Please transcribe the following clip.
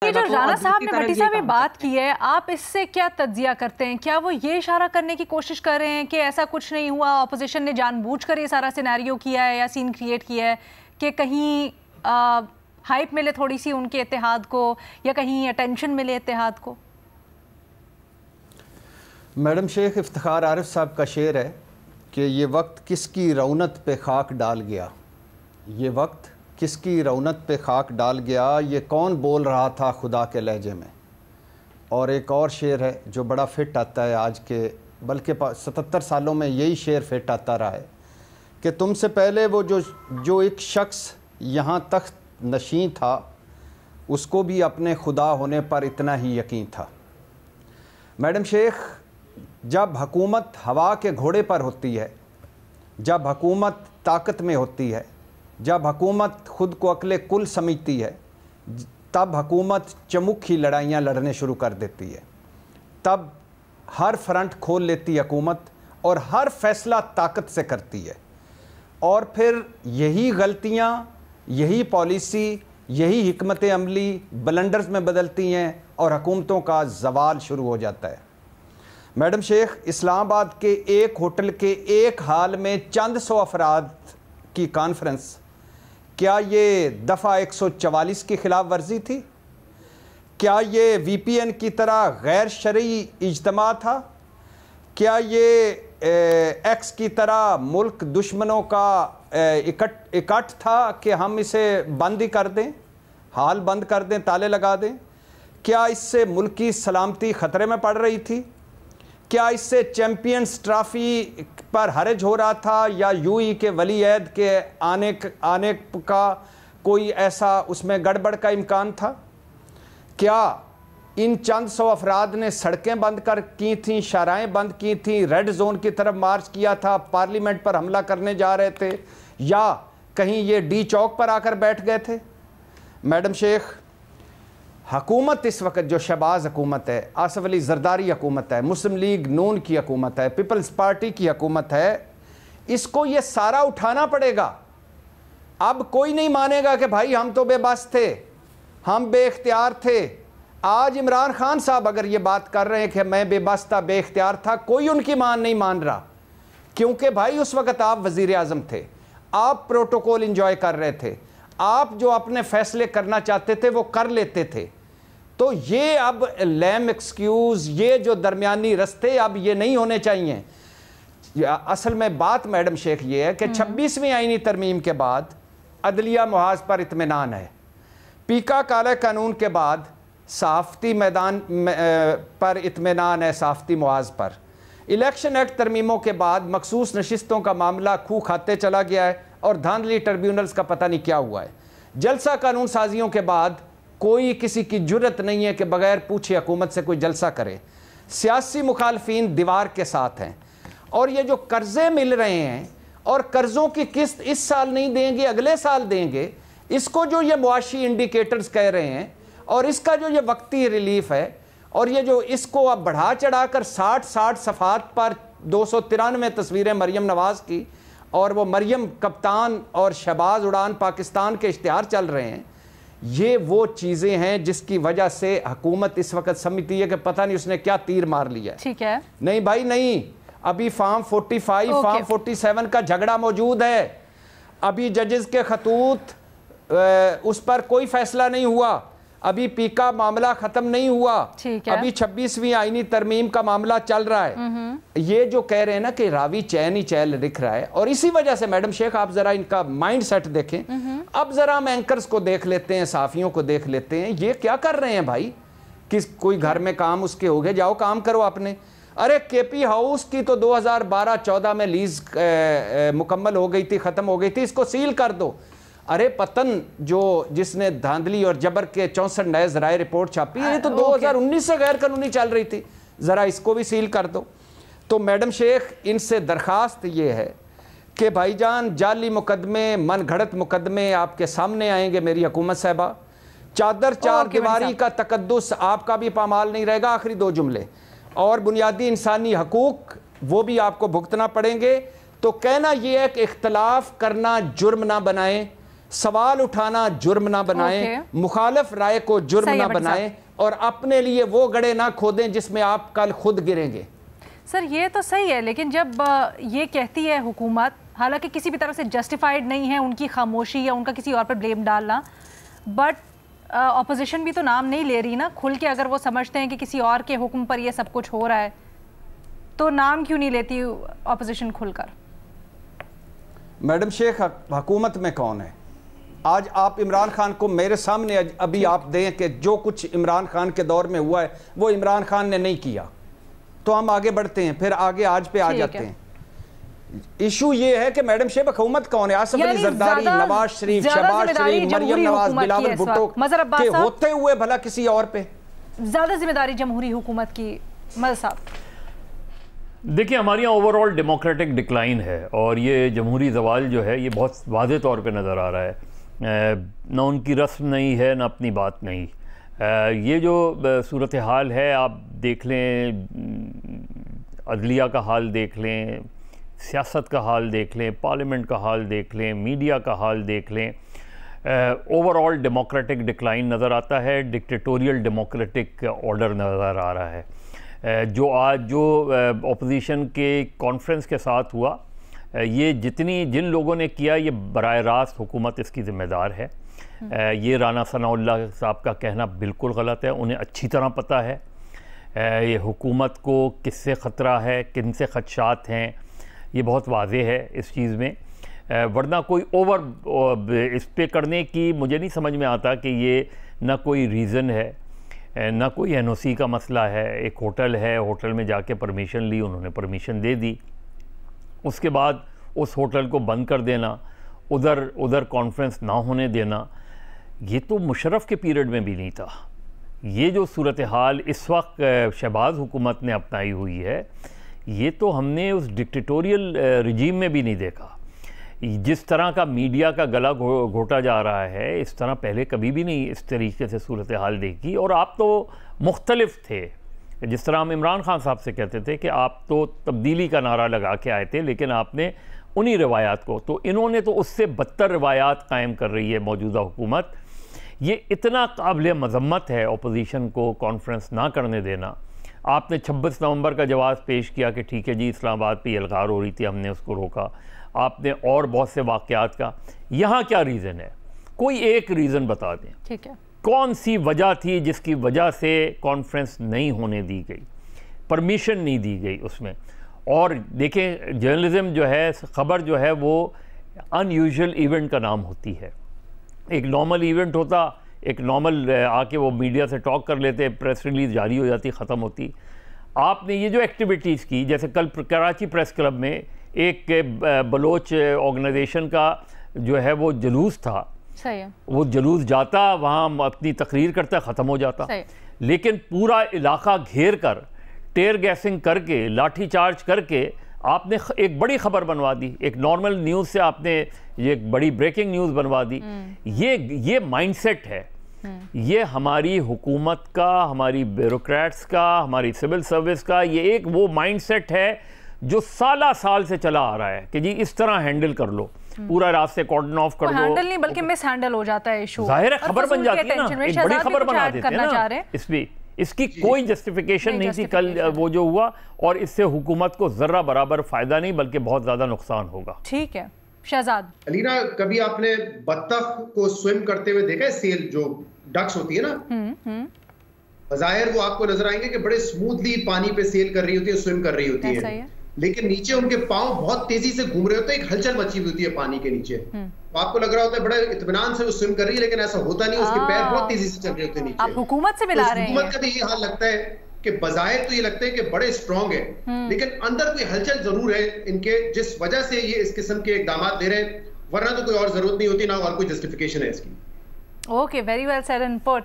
ये जो राणा साहब ने भट्टी साहब ये बात की है, आप इससे क्या तज्जिया करते हैं? क्या वो ये इशारा करने की कोशिश कर रहे हैं कि ऐसा कुछ नहीं हुआ, ऑपोजिशन ने जानबूझकर ये सारा सिनेरियो किया है या सीन क्रिएट किया है कि कहीं हाइप मिले थोड़ी सी उनके इत्तेहाद को या कहीं अटेंशन मिले इत्तेहाद को? मैडम शेख इफ्तिखार आरिफ साहब का शेर है कि ये वक्त किसकी रौनक पे खाक डाल गया, ये वक्त किसकी रौनक पे खाक डाल गया, ये कौन बोल रहा था खुदा के लहजे में। और एक और शेर है जो बड़ा फिट आता है आज के, बल्कि 77 सालों में यही शेर फिट आता रहा है कि तुमसे पहले वो जो एक शख्स यहाँ तख्त नशीं था उसको भी अपने खुदा होने पर इतना ही यकीन था। मैडम शेख, जब हुकूमत हवा के घोड़े पर होती है, जब हुकूमत ताकत में होती है, जब हुकूमत ख़ुद को अक्ले कुल समझती है, तब हुकूमत चमुखी लड़ाइयाँ लड़ने शुरू कर देती है। तब हर फ्रंट खोल लेती है हुकूमत और हर फैसला ताकत से करती है। और फिर यही गलतियाँ, यही पॉलिसी, यही हिकमत अमली ब्लंडर्स में बदलती हैं और हुकूमतों का जवाल शुरू हो जाता है। मैडम शेख, इस्लामाबाद के एक होटल के एक हाल में चंद सौ अफराद की कॉन्फ्रेंस, क्या ये दफ़ा 144 की खिलाफ वर्जी थी? क्या ये VPN की तरह गैर शरई इज्तिमा था? क्या ये एक्स की तरह मुल्क दुश्मनों का इकट्ठ था कि हम इसे बंद ही कर दें, हाल बंद कर दें, ताले लगा दें? क्या इससे मुल्क की सलामती ख़तरे में पड़ रही थी? क्या इससे चैम्पियंस ट्रॉफी पर हर्ज हो रहा था या UAE के वली अहद के आने का कोई ऐसा उसमें गड़बड़ का इम्कान था? क्या इन चंद सौ अफराद ने सड़कें बंद कर की थीं, शाहराहें बंद की थीं, रेड जोन की तरफ मार्च किया था, पार्लियामेंट पर हमला करने जा रहे थे, या कहीं ये डी चौक पर आकर बैठ गए थे? मैडम शेख, हुकूमत इस वक्त जो शहबाज हुकूमत है, आसफ अली जरदारी हुकूमत है, मुस्लिम लीग नून की हुकूमत है, पीपल्स पार्टी की हुकूमत है, इसको ये सारा उठाना पड़ेगा। अब कोई नहीं मानेगा कि भाई हम तो बेबस थे, हम बेख्तियार थे। आज इमरान खान साहब अगर ये बात कर रहे हैं कि मैं बेबस था, बेख्तियार था, कोई उनकी नहीं मान रहा, क्योंकि भाई उस वक्त आप वज़ीर आज़म थे, आप प्रोटोकॉल इंजॉय कर रहे थे, आप जो अपने फैसले करना चाहते थे वो कर लेते थे। तो ये अब लैम एक्सक्यूज़, ये जो दरमियानी रस्ते अब ये नहीं होने चाहिए। असल में बात मैडम शेख ये है कि 26वीं आईनी तरमीम के बाद अदलिया मुहाज पर इत्मीनान है, पीका काला कानून के बाद सहाफ़ती मैदान पर इत्मीनान है, सहाफ़ती मुहाज पर। इलेक्शन एक्ट तरमीमों के बाद मखसूस नशिस्तों का मामला खू खाते चला गया है और धांधली ट्रिब्यूनल्स का पता नहीं क्या हुआ है। जलसा कानून साजियों के बाद कोई किसी की जुर्रत नहीं है कि बगैर पूछे हुकूमत से कोई जलसा करे। सियासी मुखालफीन दीवार के साथ हैं और ये जो कर्जे मिल रहे हैं और कर्ज़ों की किस्त इस साल नहीं देंगे, अगले साल देंगे, इसको जो ये मुआशी इंडिकेटर्स कह रहे हैं और इसका जो ये वक्ती रिलीफ है और ये जो इसको अब बढ़ा चढ़ाकर 60 सफ़ात पर 293 तस्वीरें मरियम नवाज़ की और वो मरियम कप्तान और शहबाज उड़ान पाकिस्तान के इश्तिहार चल रहे हैं, ये वो चीज़ें हैं जिसकी वजह से हुकूमत इस वक्त समझती है कि पता नहीं उसने क्या तीर मार लिया है। ठीक है, नहीं भाई नहीं, अभी फार्म 45 फार्म 47 का झगड़ा मौजूद है, अभी जजेस के खतूत उस पर कोई फैसला नहीं हुआ, अभी पीका मामला खत्म नहीं हुआ, अभी 26वीं आईनी तरमीम का मामला चल रहा है। ये जो कह रहे हैं ना कि रावी चैन ही चैल दिख रहा है, और इसी वजह से मैडम शेख आप जरा इनका माइंड सेट देखें। अब जरा हम एंकर्स को देख लेते हैं, साफियों को देख लेते हैं, ये क्या कर रहे हैं भाई? कोई घर में काम उसके हो गए, जाओ काम करो आपने। अरे KP हाउस की तो 2012-14 में लीज मुकम्मल हो गई थी, खत्म हो गई थी, इसको सील कर दो। अरे पतन जिसने धांधली और जबर के 64 नए ज़राए रिपोर्ट छापी, ये तो 2019 से गैर कानूनी चल रही थी, ज़रा इसको भी सील कर दो। तो मैडम शेख, इनसे दरख्वास्त ये है कि भाईजान जाली मुकदमे, मन घड़त मुकदमे आपके सामने आएंगे मेरी हुकूमत साहबा। चादर चार दीवारी का तकद्दुस आपका भी पामाल नहीं रहेगा। आखिरी 2 जुमले, और बुनियादी इंसानी हकूक वो भी आपको भुगतना पड़ेंगे। तो कहना यह है कि इख्तलाफ करना जुर्म ना बनाएं, सवाल उठाना जुर्म ना बनाएं, मुखालिफ राय को जुर्म ना बनाएं और अपने लिए वो गड्ढे ना खोदें जिसमें आप कल खुद गिरेंगे। सर ये तो सही है, लेकिन जब ये कहती है हुकूमत, हालांकि किसी भी तरह से जस्टिफाइड नहीं है उनकी खामोशी या उनका किसी और पर ब्लेम डालना, बट ऑपोजिशन भी तो नाम नहीं ले रही ना खुल के। अगर वो समझते हैं कि किसी और के हुक्म पर ये सब कुछ हो रहा है तो नाम क्यों नहीं लेती ऑपोजिशन खुलकर? मैडम शेख, हुकूमत में कौन है? आज आप इमरान खान को मेरे सामने अभी आप दें कि जो कुछ इमरान खान के दौर में हुआ है वो इमरान खान ने नहीं किया, तो हम आगे बढ़ते हैं, फिर आगे आज पे आ जाते हैं। इशू ये है कि मैडम शेख हुकूमत कौन है? आसिफ अली जरदारी, नवाज शरीफ, शहबाज शरीफ, मरियम नवाज, बिलावल भुट्टो के होते हुए भला किसी और पे ज्यादा जिम्मेदारी जमहूरी हुकूमत की? मल साहब देखिए, हमारे यहाँ ओवरऑल डेमोक्रेटिक डिक्लाइन है और ये जमहूरी जवाल जो है ये बहुत वाज़े तौर पे नज़र आ रहा है। ना उनकी रस्म नहीं है, ना अपनी बात नहीं। ये जो सूरत हाल है आप देख लें, अदलिया का हाल देख लें, सियासत का हाल देख लें, पार्लियामेंट का हाल देख लें, मीडिया का हाल देख लें, ओवरऑल डेमोक्रेटिक डिक्लाइन नज़र आता है, डिक्टेटोरियल डेमोक्रेटिक ऑर्डर नज़र आ रहा है। जो आज जो ऑपोजिशन के कॉन्फ्रेंस के साथ हुआ, ये जिन लोगों ने किया ये बराह रास्त हुकूमत इसकी ज़िम्मेदार है। ये राना सनाउल्लाह साहब का कहना बिल्कुल गलत है, उन्हें अच्छी तरह पता है ये हुकूमत को किससे ख़तरा है, किन से ख़दशात हैं, ये बहुत वाज़े है इस चीज़ में। वरना कोई ओवर इस पे करने की मुझे नहीं समझ में आता कि ये ना कोई रीज़न है, ना कोई एनओसी का मसला है। एक होटल है, होटल में जाके परमिशन ली, उन्होंने परमिशन दे दी, उसके बाद उस होटल को बंद कर देना, उधर कॉन्फ्रेंस ना होने देना, ये तो मुशर्रफ के पीरियड में भी नहीं था। ये जो सूरत हाल इस वक्त शहबाज हुकूमत ने अपनाई हुई है, ये तो हमने उस डिक्टेटोरियल रिजीम में भी नहीं देखा। जिस तरह का मीडिया का गला घोटा जा रहा है, इस तरह पहले कभी भी नहीं इस तरीके से सूरत हाल देखी। और आप तो मुख्तलिफ थे, जिस तरह हम इमरान खान साहब से कहते थे कि आप तो तब्दीली का नारा लगा के आए थे, लेकिन आपने उन्हीं रवायात को, तो इन्होंने तो उससे बदतर रवायात कायम कर रही है मौजूदा हुकूमत। ये इतना काबिल मज़म्मत है अपोजिशन को कॉन्फ्रेंस ना करने देना। आपने 26 नवंबर का जवाब पेश किया कि ठीक है जी, इस्लामाबाद पे यलगार हो रही थी, हमने उसको रोका। आपने और बहुत से वाक़यात का, यहाँ क्या रीज़न है? कोई एक रीज़न बता दें, ठीक है, कौन सी वजह थी जिसकी वजह से कॉन्फ्रेंस नहीं होने दी गई, परमिशन नहीं दी गई उसमें। और देखें, जर्नलिज़म जो है, ख़बर जो है वो अनयूजुअल इवेंट का नाम होती है। एक नॉर्मल इवेंट होता, एक नॉर्मल आके वो मीडिया से टॉक कर लेते, प्रेस रिलीज़ जारी हो जाती, ख़त्म होती। आपने ये जो एक्टिविटीज़ की, जैसे कल कराची प्रेस क्लब में एक बलोच ऑर्गेनाइजेशन का जो है वो जुलूस था, सही है, वो जुलूस जाता, वहाँ अपनी तकरीर करता, ख़त्म हो जाता। लेकिन पूरा इलाका घेर कर, टेयर गैसिंग करके, लाठी चार्ज करके आपने एक बड़ी खबर बनवा दी। एक नॉर्मल न्यूज़ से आपने ये एक बड़ी ब्रेकिंग न्यूज़ बनवा दी। ये माइंडसेट है, ये हमारी हुकूमत का, हमारी ब्यूरोक्रेट्स का, हमारी सिविल सर्विस का, ये एक वो माइंडसेट है जो साल से चला आ रहा है कि जी इस तरह हैंडल कर लो, पूरा रास्ते कॉर्डन ऑफ कर दो। हैंडल नहीं बल्कि मिस हैंडल हो जाता है इशू, जाहिर है खबर बन जाती है ना, एक बड़ी खबर बना देते हैं ना। इसमें इसकी कोई जस्टिफिकेशन नहीं थी कल वो जो हुआ, और इससे हुकूमत को जर्रा बराबर फायदा नहीं बल्कि बहुत ज्यादा नुकसान होगा। ठीक है शहजाद। अलीना, कभी आपने बत्तख को स्विम करते हुए देखा है? सेल जो डक्स होती है ना, ज़ाहिर वो आपको नजर आएंगे कि बड़े स्मूथली पानी पे सेल कर रही होती है, स्विम कर रही होती है, लेकिन नीचे उनके पांव बहुत तेजी से घूम रहे होते हैं, एक हलचल मची हुई होती है पानी के नीचे। तो आपको लग रहा होता है बड़े इत्मीनान से वो स्विम कर रही है, लेकिन ऐसा होता नहीं, उसके पैर बहुत तेजी से चल रहे होते हैं नीचे। आप हुकूमत से मिला रहे हैं। हुकूमत का भी ये हाल लगता है कि बज़ाहिर तो ये लगता है कि बड़े स्ट्रांग है, लेकिन अंदर कोई हलचल जरूर है इनके, जिस वजह से ये इस किस्म के इकदाम दे रहे हैं, वरना तो कोई और जरूरत नहीं होती, ना और कोई जस्टिफिकेशन है इसकी। Okay, very well said and put.